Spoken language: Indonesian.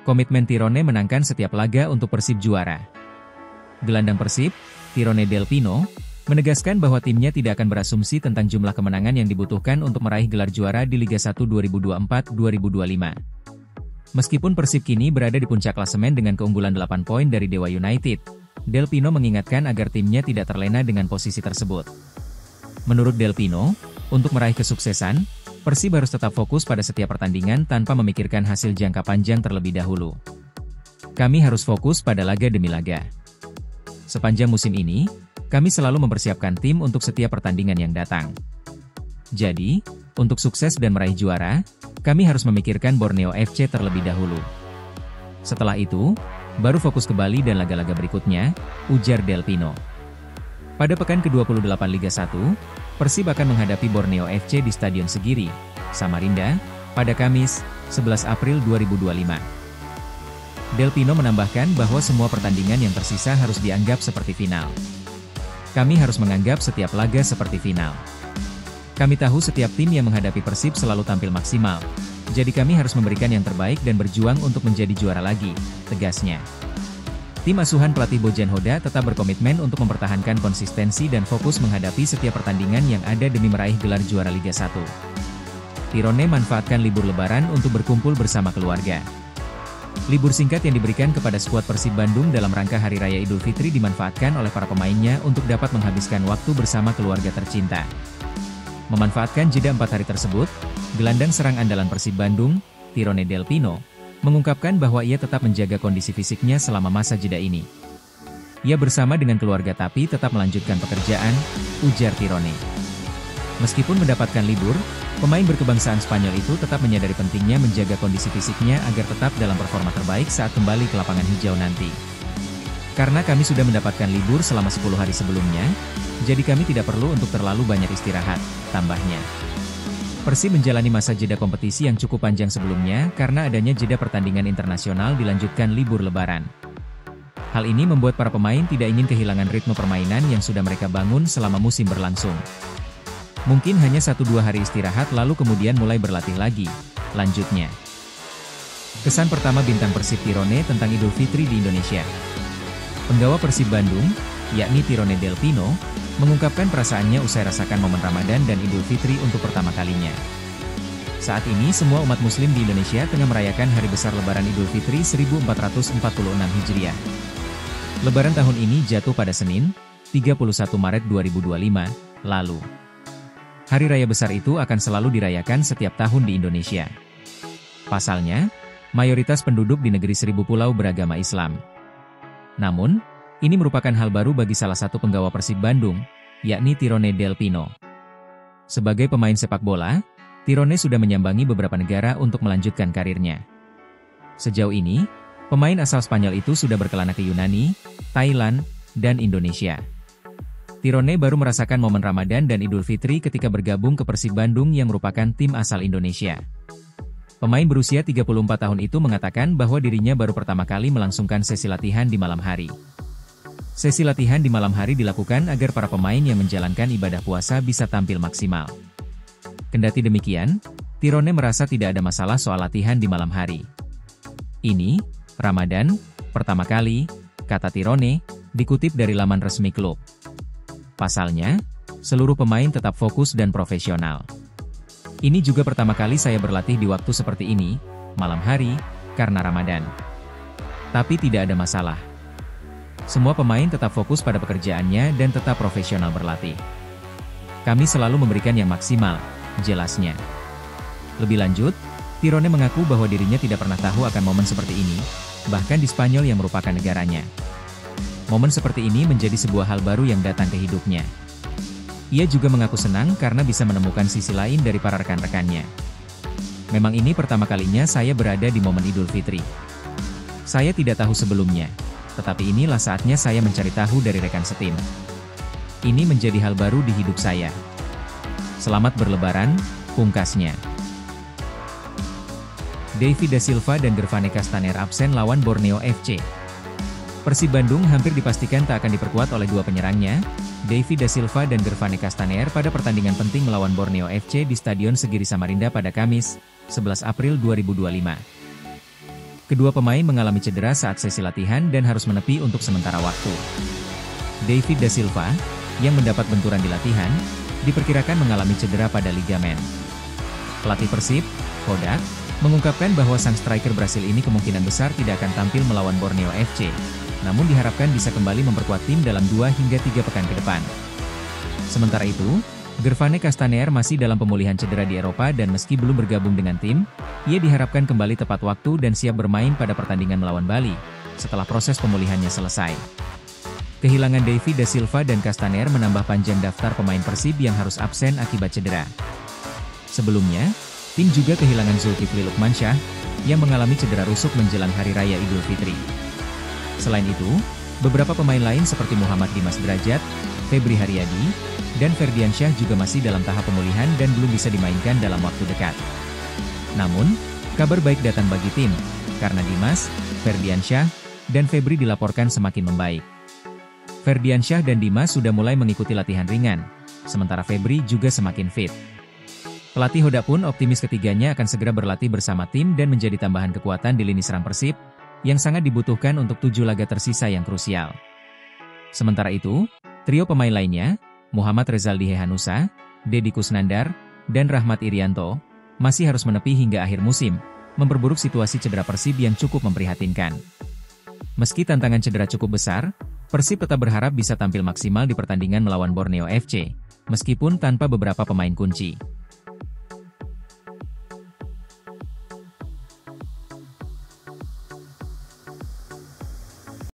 Komitmen Tirone menangkan setiap laga untuk Persib juara. Gelandang Persib, Tirone Del Pino, menegaskan bahwa timnya tidak akan berasumsi tentang jumlah kemenangan yang dibutuhkan untuk meraih gelar juara di Liga 1 2024-2025. Meskipun Persib kini berada di puncak klasemen dengan keunggulan 8 poin dari Dewa United, Del Pino mengingatkan agar timnya tidak terlena dengan posisi tersebut. Menurut Del Pino, untuk meraih kesuksesan, Persib harus tetap fokus pada setiap pertandingan tanpa memikirkan hasil jangka panjang terlebih dahulu. Kami harus fokus pada laga demi laga. Sepanjang musim ini, kami selalu mempersiapkan tim untuk setiap pertandingan yang datang. Jadi, untuk sukses dan meraih juara, kami harus memikirkan Borneo FC terlebih dahulu. Setelah itu, baru fokus ke Bali dan laga-laga berikutnya, ujar Del Pino. Pada pekan ke-28 Liga 1, Persib akan menghadapi Borneo FC di Stadion Segiri, Samarinda, pada Kamis, 11 April 2025. Del Pino menambahkan bahwa semua pertandingan yang tersisa harus dianggap seperti final. Kami harus menganggap setiap laga seperti final. Kami tahu setiap tim yang menghadapi Persib selalu tampil maksimal, jadi kami harus memberikan yang terbaik dan berjuang untuk menjadi juara lagi, tegasnya. Tim asuhan pelatih Bojan Hoda tetap berkomitmen untuk mempertahankan konsistensi dan fokus menghadapi setiap pertandingan yang ada demi meraih gelar juara Liga 1. Tirone manfaatkan libur lebaran untuk berkumpul bersama keluarga. Libur singkat yang diberikan kepada skuad Persib Bandung dalam rangka Hari Raya Idul Fitri dimanfaatkan oleh para pemainnya untuk dapat menghabiskan waktu bersama keluarga tercinta. Memanfaatkan jeda 4 hari tersebut, gelandang serang andalan Persib Bandung, Tirone Del Pino, mengungkapkan bahwa ia tetap menjaga kondisi fisiknya selama masa jeda ini. Ia bersama dengan keluarga tapi tetap melanjutkan pekerjaan, ujar Tirone. Meskipun mendapatkan libur, pemain berkebangsaan Spanyol itu tetap menyadari pentingnya menjaga kondisi fisiknya agar tetap dalam performa terbaik saat kembali ke lapangan hijau nanti. Karena kami sudah mendapatkan libur selama 10 hari sebelumnya, jadi kami tidak perlu untuk terlalu banyak istirahat, tambahnya. Persib menjalani masa jeda kompetisi yang cukup panjang sebelumnya karena adanya jeda pertandingan internasional dilanjutkan libur lebaran. Hal ini membuat para pemain tidak ingin kehilangan ritme permainan yang sudah mereka bangun selama musim berlangsung. Mungkin hanya 1-2 hari istirahat lalu kemudian mulai berlatih lagi, lanjutnya. Kesan pertama bintang Persib Tirone tentang Idul Fitri di Indonesia. Penggawa Persib Bandung, yakni Tirone Del Pino, mengungkapkan perasaannya usai rasakan momen Ramadan dan Idul Fitri untuk pertama kalinya. Saat ini semua umat muslim di Indonesia tengah merayakan hari besar Lebaran Idul Fitri 1446 Hijriah. Lebaran tahun ini jatuh pada Senin, 31 Maret 2025, lalu. Hari raya besar itu akan selalu dirayakan setiap tahun di Indonesia. Pasalnya, mayoritas penduduk di negeri seribu pulau beragama Islam. Namun, ini merupakan hal baru bagi salah satu penggawa Persib Bandung, yakni Tirone Del Pino. Sebagai pemain sepak bola, Tirone sudah menyambangi beberapa negara untuk melanjutkan karirnya. Sejauh ini, pemain asal Spanyol itu sudah berkelana ke Yunani, Thailand, dan Indonesia. Tirone baru merasakan momen Ramadan dan Idul Fitri ketika bergabung ke Persib Bandung yang merupakan tim asal Indonesia. Pemain berusia 34 tahun itu mengatakan bahwa dirinya baru pertama kali melangsungkan sesi latihan di malam hari. Sesi latihan di malam hari dilakukan agar para pemain yang menjalankan ibadah puasa bisa tampil maksimal. Kendati demikian, Tirone merasa tidak ada masalah soal latihan di malam hari. Ini, Ramadan, pertama kali, kata Tirone, dikutip dari laman resmi klub. Pasalnya, seluruh pemain tetap fokus dan profesional. Ini juga pertama kali saya berlatih di waktu seperti ini, malam hari, karena Ramadan. Tapi tidak ada masalah. Semua pemain tetap fokus pada pekerjaannya dan tetap profesional berlatih. Kami selalu memberikan yang maksimal, jelasnya. Lebih lanjut, Tirone mengaku bahwa dirinya tidak pernah tahu akan momen seperti ini, bahkan di Spanyol yang merupakan negaranya. Momen seperti ini menjadi sebuah hal baru yang datang ke hidupnya. Ia juga mengaku senang karena bisa menemukan sisi lain dari para rekan-rekannya. Memang ini pertama kalinya saya berada di momen Idul Fitri. Saya tidak tahu sebelumnya. Tetapi inilah saatnya saya mencari tahu dari rekan setim. Ini menjadi hal baru di hidup saya. Selamat berlebaran, pungkasnya. David da Silva dan Gervane Castaner absen lawan Borneo FC. Persib Bandung hampir dipastikan tak akan diperkuat oleh dua penyerangnya, David da Silva dan Gervane Castaner pada pertandingan penting melawan Borneo FC di Stadion Segiri Samarinda pada Kamis, 11 April 2025. Kedua pemain mengalami cedera saat sesi latihan dan harus menepi untuk sementara waktu. David da Silva, yang mendapat benturan di latihan, diperkirakan mengalami cedera pada ligamen. Pelatih Persib, Hodak, mengungkapkan bahwa sang striker Brasil ini kemungkinan besar tidak akan tampil melawan Borneo FC, namun diharapkan bisa kembali memperkuat tim dalam 2 hingga 3 pekan ke depan. Sementara itu, Gervane Castaner masih dalam pemulihan cedera di Eropa dan meski belum bergabung dengan tim, ia diharapkan kembali tepat waktu dan siap bermain pada pertandingan melawan Bali, setelah proses pemulihannya selesai. Kehilangan David da Silva dan Castaner menambah panjang daftar pemain Persib yang harus absen akibat cedera. Sebelumnya, tim juga kehilangan Zulkifli Lukmansyah, yang mengalami cedera rusuk menjelang Hari Raya Idul Fitri. Selain itu, beberapa pemain lain seperti Muhammad Dimas Derajat, Febri Haryadi, dan Ferdiansyah juga masih dalam tahap pemulihan dan belum bisa dimainkan dalam waktu dekat. Namun, kabar baik datang bagi tim, karena Dimas, Ferdiansyah, dan Febri dilaporkan semakin membaik. Ferdiansyah dan Dimas sudah mulai mengikuti latihan ringan, sementara Febri juga semakin fit. Pelatih Hodak pun optimis ketiganya akan segera berlatih bersama tim dan menjadi tambahan kekuatan di lini serang Persib, yang sangat dibutuhkan untuk 7 laga tersisa yang krusial. Sementara itu, trio pemain lainnya, Muhammad Rezaldi Hehanusa, Deddy Kusnandar, dan Rahmat Irianto, masih harus menepi hingga akhir musim, memperburuk situasi cedera Persib yang cukup memprihatinkan. Meski tantangan cedera cukup besar, Persib tetap berharap bisa tampil maksimal di pertandingan melawan Borneo FC, meskipun tanpa beberapa pemain kunci.